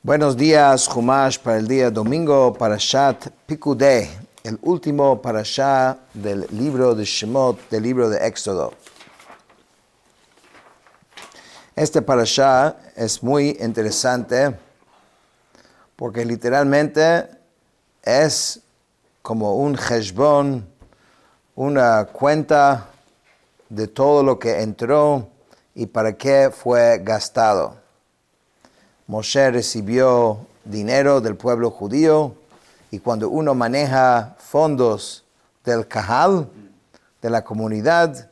Buenos días, Chumash, para el día domingo, Parashat Pikudei, el último Parashá del libro de Shemot, del libro de Éxodo. Este Parashá es muy interesante porque literalmente es como un cheshbon, una cuenta de todo lo que entró y para qué fue gastado. Moshe recibió dinero del pueblo judío y cuando uno maneja fondos del Kahal, de la comunidad,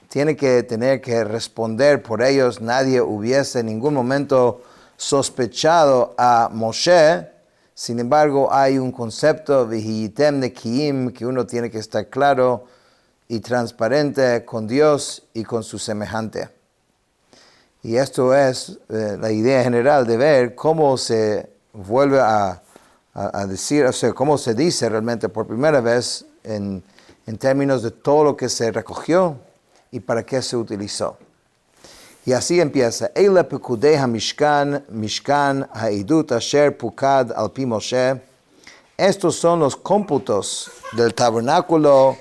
tiene que tener que responder por ellos. Nadie hubiese en ningún momento sospechado a Moshe. Sin embargo, hay un concepto V'hiyitem Nekiyim que uno tiene que estar claro y transparente con Dios y con su semejante. Y esto es la idea general de ver cómo se vuelve a decir, o sea, cómo se dice realmente por primera vez en términos de todo lo que se recogió y para qué se utilizó. Y así empieza. Eile pekudei hamishkan, mishkan ha'idut asher pukad al pi Moshe. Estos son los cómputos del tabernáculo,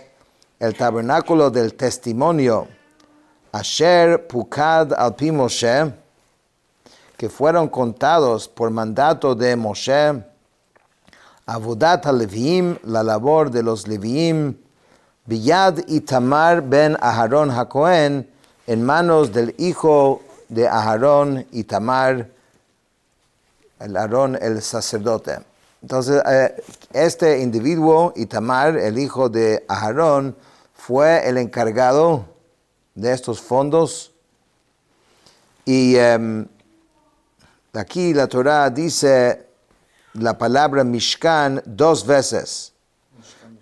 el tabernáculo del testimonio, Asher Pukad al pi Moshe, que fueron contados por mandato de Moshe, Avodat HaLeviim, la labor de los Leviim, Biyad Itamar ben Aharón HaKohen, en manos del hijo de Aharón, Itamar, el Aarón el sacerdote. Entonces, este individuo, Itamar, el hijo de Aharón, fue el encargado de estos fondos. Y aquí la Torah dice la palabra Mishkan 2 veces.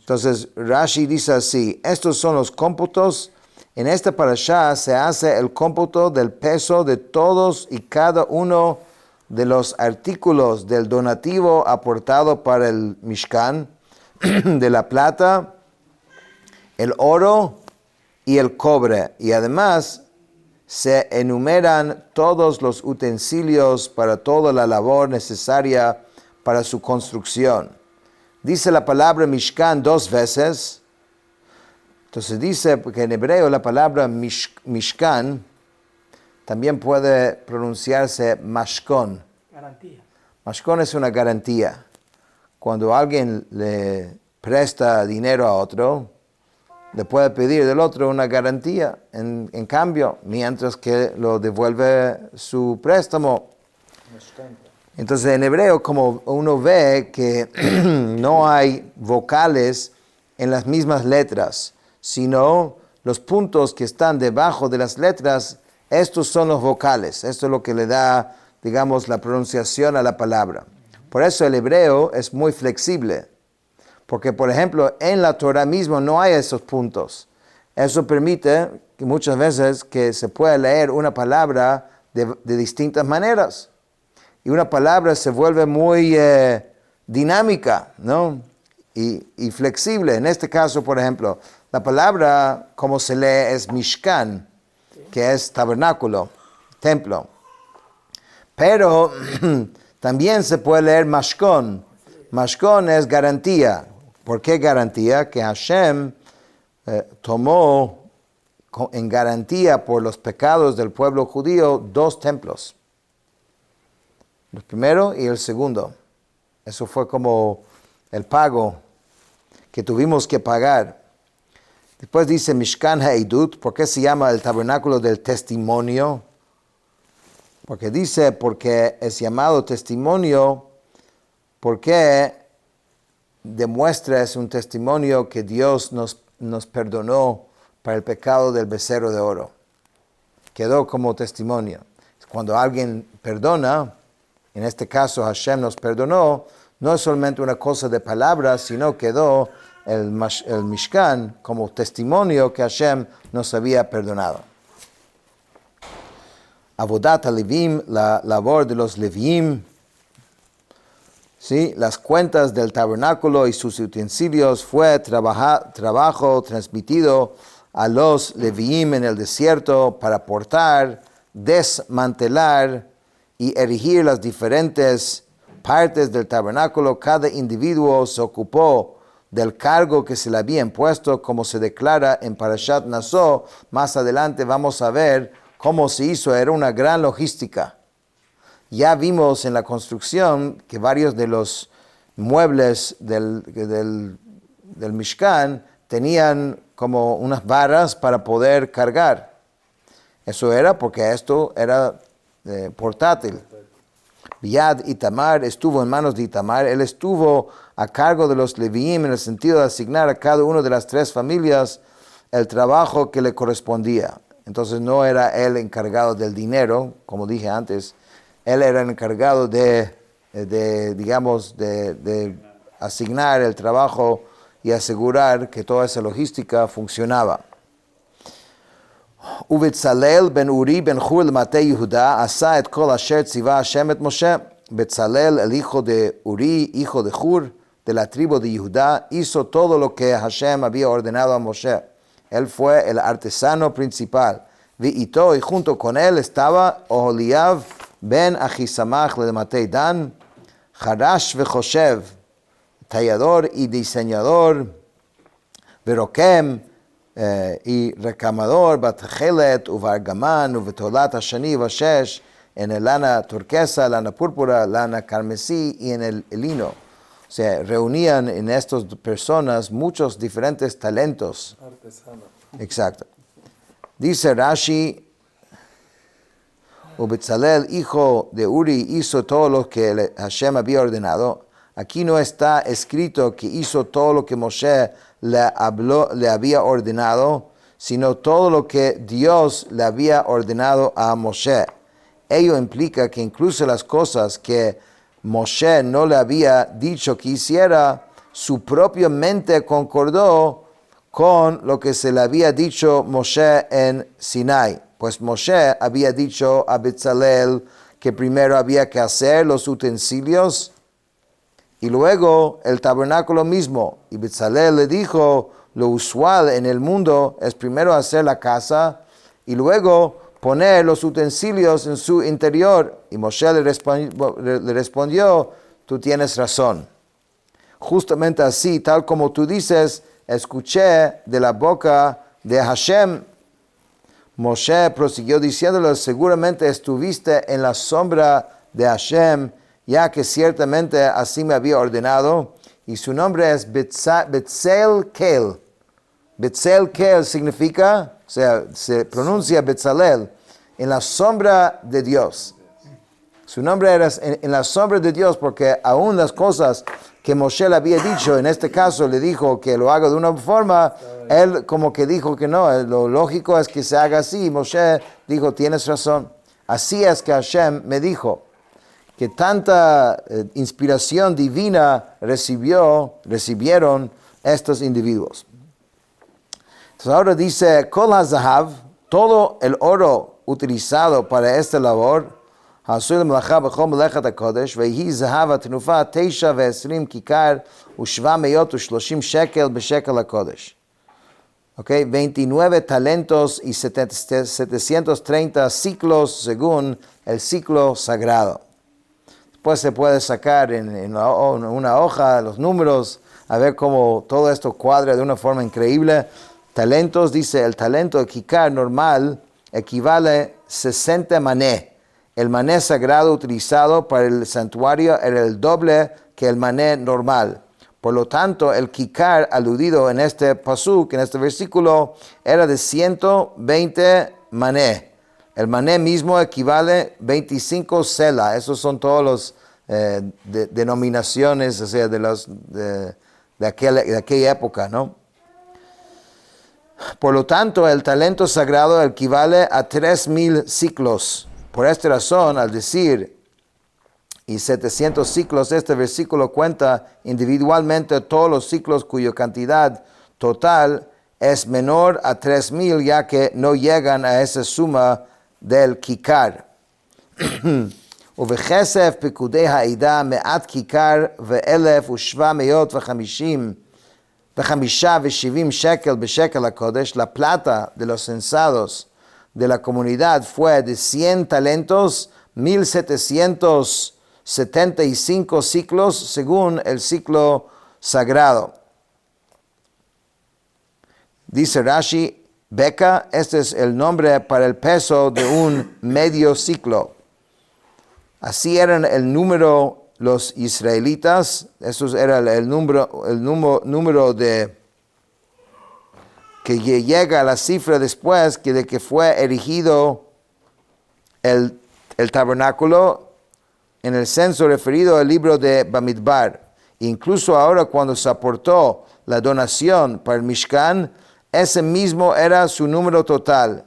Entonces Rashi dice así: estos son los cómputos. En esta parashá se hace el cómputo del peso de todos y cada uno de los artículos del donativo aportado para el Mishkan, de la plata, el oro y el cobre, y además se enumeran todos los utensilios para toda la labor necesaria para su construcción. Dice la palabra Mishkan 2 veces. Entonces dice que en hebreo la palabra Mishkan también puede pronunciarse Mashkon. Garantía. Mashkon es una garantía. Cuando alguien le presta dinero a otro, le puede pedir del otro una garantía en cambio, mientras que lo devuelve su préstamo. Entonces en hebreo, como uno ve que no hay vocales en las mismas letras, sino los puntos que están debajo de las letras, estos son los vocales. Esto es lo que le da, digamos, la pronunciación a la palabra. Por eso el hebreo es muy flexible. Porque, por ejemplo, en la Torah mismo no hay esos puntos. Eso permite que muchas veces que se pueda leer una palabra de distintas maneras. Y una palabra se vuelve muy dinámica, ¿no? Y flexible. En este caso, por ejemplo, la palabra como se lee es Mishkan, que es tabernáculo, templo. Pero también se puede leer Mashkon. Mashkon es garantía. ¿Por qué garantía? Que Hashem tomó en garantía por los pecados del pueblo judío 2 templos. El primero y el segundo. Eso fue como el pago que tuvimos que pagar. Después dice Mishkan Ha'idut. ¿Por qué se llama el tabernáculo del testimonio? Porque es llamado testimonio porque demuestra, es un testimonio que Dios nos perdonó para el pecado del becerro de oro. Quedó como testimonio. Cuando alguien perdona, en este caso Hashem nos perdonó, no es solamente una cosa de palabras, sino quedó el Mishkan como testimonio que Hashem nos había perdonado. Avodat HaLevim, la labor de los Leviim. ¿Sí? Las cuentas del tabernáculo y sus utensilios fue trabajo transmitido a los Leviim en el desierto para portar, desmantelar y erigir las diferentes partes del tabernáculo, cada individuo se ocupó del cargo que se le había impuesto, como se declara en Parashat Naso. Más adelante vamos a ver cómo se hizo, era una gran logística. Ya vimos en la construcción que varios de los muebles del Mishkan tenían como unas barras para poder cargar. Eso era porque esto era portátil. Yad Itamar estuvo en manos de Itamar. Él estuvo a cargo de los Leviim en el sentido de asignar a cada una de las 3 familias el trabajo que le correspondía. Entonces no era él encargado del dinero, como dije antes. Él era el encargado de asignar el trabajo y asegurar que toda esa logística funcionaba. ובצלאל בן אורי בן חור למטה יהודה עשה את כל אשר ציווה השם את משה. Betzalel, el hijo de Uri, hijo de Hur, de la tribu de Judá, hizo todo lo que Hashem había ordenado a Moshe. Él fue el artesano principal. Y junto con él estaba Oholiab ben Ahisamach de Matei Dan, Harash vechoshev, tallador y diseñador, Verokem, y recamador, Batchelet, Uvargaman, Uvetolat Hashani, Vashesh, en el lana turquesa, lana púrpura, lana carmesí y en el lino. O sea, reunían en estas personas muchos diferentes talentos. Artesano. Exacto. Dice Rashi, Betzalel, hijo de Uri, hizo todo lo que Hashem había ordenado. Aquí no está escrito que hizo todo lo que Moshe le había ordenado, sino todo lo que Dios le había ordenado a Moshe. Ello implica que incluso las cosas que Moshe no le había dicho que hiciera, su propia mente concordó con lo que se le había dicho Moshe en Sinai. Pues Moshe había dicho a Betzalel que primero había que hacer los utensilios y luego el tabernáculo mismo. Y Betzalel le dijo, lo usual en el mundo es primero hacer la casa y luego poner los utensilios en su interior. Y Moshe le respondió, tú tienes razón. Justamente así, tal como tú dices, escuché de la boca de Hashem. Moshe prosiguió diciéndole, seguramente estuviste en la sombra de Hashem, ya que ciertamente así me había ordenado. Y su nombre es Betzel Kel. Betzel Kel significa, o sea, se pronuncia Betzalel, en la sombra de Dios. Su nombre era en la sombra de Dios porque aún las cosas que Moshe le había dicho, en este caso le dijo que lo haga de una forma, él como que dijo que no, lo lógico es que se haga así. Y Moshe dijo, tienes razón. Así es que Hashem me dijo que tanta inspiración divina recibieron estos individuos. Entonces ahora dice, Kol HaZahav, todo el oro utilizado para esta labor, העשוי למלאכה בכל מלאכת הקודש, והיא זהב התנופה 29 כיכר ו730 שקל בשקל הקודש. Okay, 29 talentos y 730 ciclos según el ciclo sagrado. Después se puede sacar en una hoja los números, a ver cómo todo esto cuadra de una forma increíble. Talentos, dice, el talento de kikar normal equivale 60 mané. El mané sagrado utilizado para el santuario era el doble que el mané normal. Por lo tanto, el kikar aludido en este pasuk, en este versículo, era de 120 mané. El mané mismo equivale 25 sela. Esos son todos los denominaciones, o sea, de aquella época, ¿no? Por lo tanto, el talento sagrado equivale a 3,000 ciclos. Por esta razón, al decir, y 700 ciclos, este versículo cuenta individualmente todos los ciclos cuya cantidad total es menor a 3,000, ya que no llegan a esa suma del kikar. ובכסף פקודי העדה מעט כיכר ו1,770 shekel בשקל הקודש. La plata de los censados de la comunidad fue de 100 talentos, 1,770 75 ciclos según el ciclo sagrado. Dice Rashi, Beka, este es el nombre para el peso de un medio ciclo. Así eran el número los israelitas, eso era el número de que llega a la cifra después de que fue erigido el tabernáculo en el censo referido al libro de Bamidbar. Incluso ahora cuando se aportó la donación para el Mishkan, ese mismo era su número total.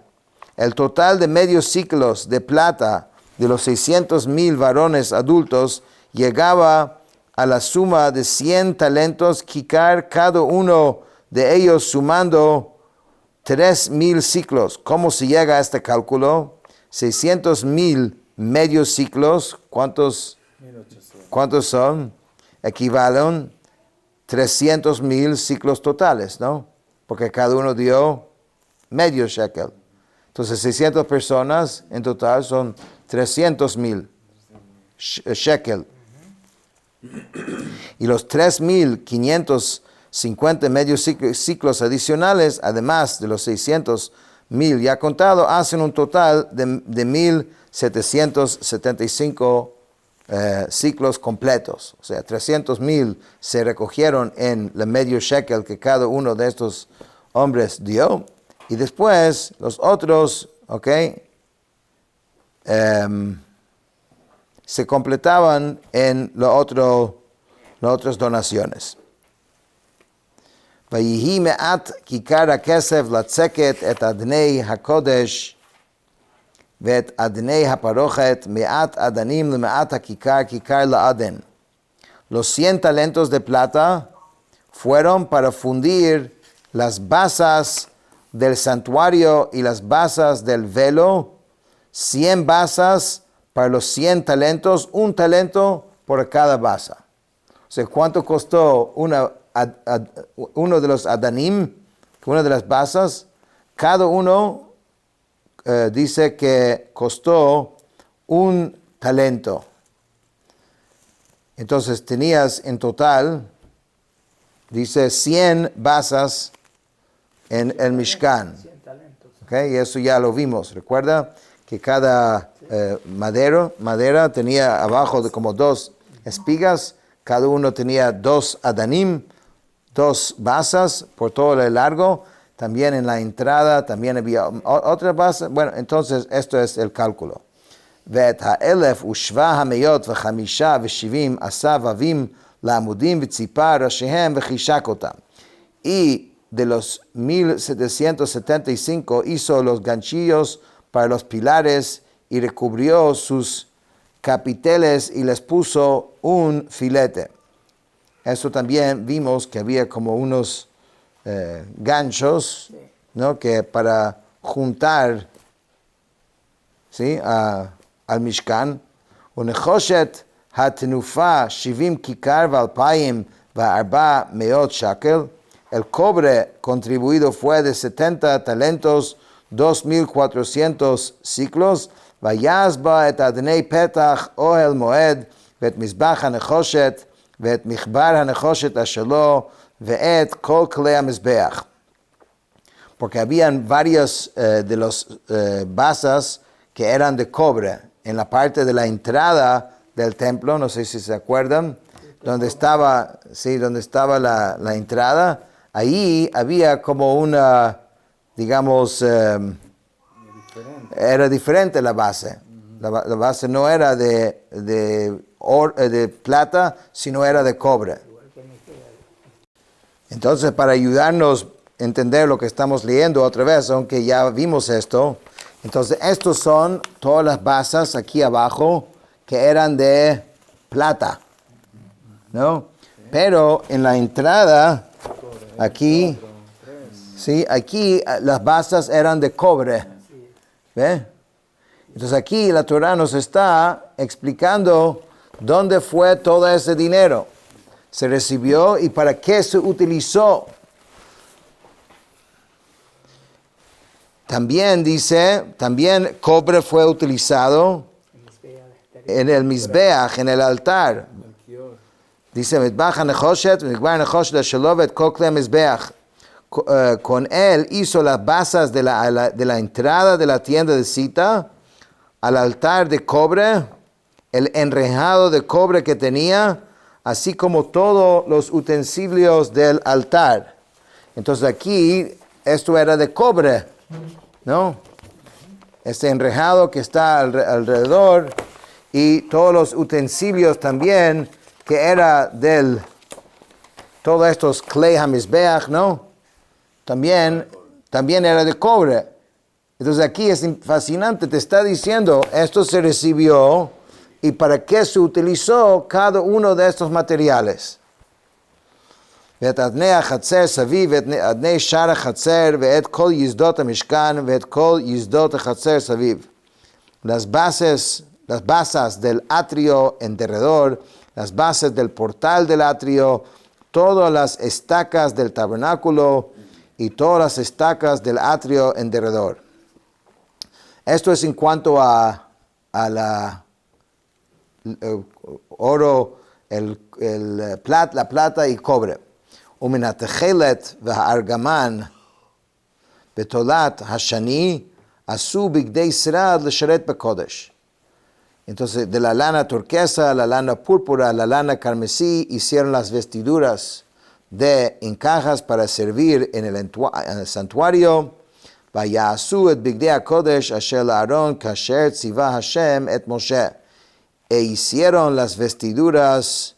El total de medios ciclos de plata de los 600,000 varones adultos llegaba a la suma de 100 talentos kikar, cada uno de ellos sumando 3,000 ciclos. ¿Cómo se llega a este cálculo? 600,000 medios ciclos, ¿cuántos son? Equivalen 300,000 ciclos totales, ¿no? Porque cada uno dio medio shekel. Entonces 600 personas en total son 300,000 shekel. Y los 3,550 medios ciclos adicionales, además de los 600,000 ya contados, hacen un total de 1,775 ciclos completos. O sea, 300,000 se recogieron en el medio shekel que cada uno de estos hombres dio. Y después los otros, se completaban en las otras donaciones. ויהי מעט כיכר הכסף לצקת את אדני הקודש ואת אדני הפרוכת, מעט אדנים למעט הכיכר, כיכר לאדן. Los 100 talentos de plata fueron para fundir las basas del santuario y las basas del velo, 100 basas para los 100 talentos, un talento por cada basa. O sea, ¿cuánto costó uno de los adanim, una de las basas? Cada uno dice que costó un talento. Entonces tenías en total, dice 100 basas en el Mishkan. Y eso ya lo vimos. Recuerda que cada madera tenía abajo de como 2 espigas. Cada uno tenía 2 adanim, 2 basas por todo el largo. También en la entrada también había otra base. Bueno, entonces esto es el cálculo. ואת 1,775 עשה אביבים לעמודים וציפה ראשיהם וחישק אותם. Y de los 1,775 hizo los ganchillos para los pilares y recubrió sus capiteles y les puso un filete. Eso también vimos que había como unos ganchos, ¿no? Que para juntar, ¿sí? al Mishkan. ונכושת התנופה 70 כיכר ו2,400 shekel. El cobre contribuido fue de 70 talentos, 2,400 ciclos. ויעש בה את אדני פתח אוהל מועד ואת מזבח הנחושת ואת מחבר הנחושת אשר לו ואת כל כלי המזבח. Porque habían varios de los basas que eran de cobre en la parte de la entrada del templo, no sé si se acuerdan, donde estaba la entrada. Ahí había como una, digamos, era diferente la base. La base no era de plata, sino era de cobre. Entonces, para ayudarnos a entender lo que estamos leyendo otra vez, aunque ya vimos esto, entonces estos son todas las basas aquí abajo que eran de plata, ¿no? Pero en la entrada, aquí, sí, aquí las basas eran de cobre, ¿ve? Entonces aquí la Torah nos está explicando dónde fue todo ese dinero. Se recibió y para qué se utilizó. También dice, también cobre fue utilizado en el Mizbeach, en el altar. Dice, con él hizo las basas de la entrada de la tienda de cita, al altar de cobre, el enrejado de cobre que tenía, así como todos los utensilios del altar. Entonces aquí, esto era de cobre, ¿no? Este enrejado que está alrededor y todos los utensilios también, que era todos estos klei hamizbeach, ¿no? También era de cobre. Entonces aquí es fascinante, te está diciendo, esto se recibió y para qué se utilizó cada uno de estos materiales. ואת אדני החצר סביב, ואת אדני שער החצר, ואת כל יסדות המשכן, ואת כל יסדות החצר סביב. Las basas del atrio en derredor, las bases del portal del atrio, todas las estacas del tabernáculo y todas las estacas del atrio en derredor. Esto es en cuanto a la oro, la plata y cobre. ומן התכלת והארגמן בתולת השני עשו בגדי שרד לשרת בקודש. Entonces, de la lana turquesa, la lana púrpura, la lana carmesí, hicieron las vestiduras de encajas para servir en el santuario. ויעשו את בגדי הקודש אשר לאהרון כאשר ציווה השם את משה. E hicieron las vestiduras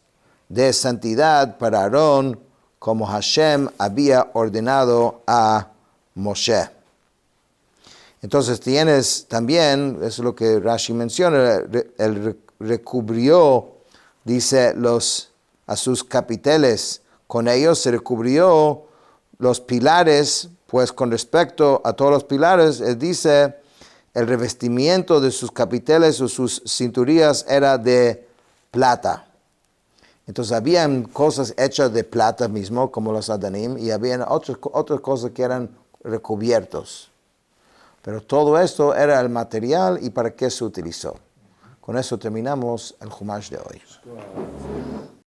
de santidad para Aarón, como Hashem había ordenado a Moshe. Entonces tienes también, eso es lo que Rashi menciona, él recubrió, dice, a sus capiteles, con ellos se recubrió los pilares, pues con respecto a todos los pilares, él dice, el revestimiento de sus capiteles o sus cinturillas era de plata. Entonces habían cosas hechas de plata mismo, como los adanim, y habían otras cosas que eran recubiertos. Pero todo esto era el material y para qué se utilizó. Con eso terminamos el Jumash de hoy.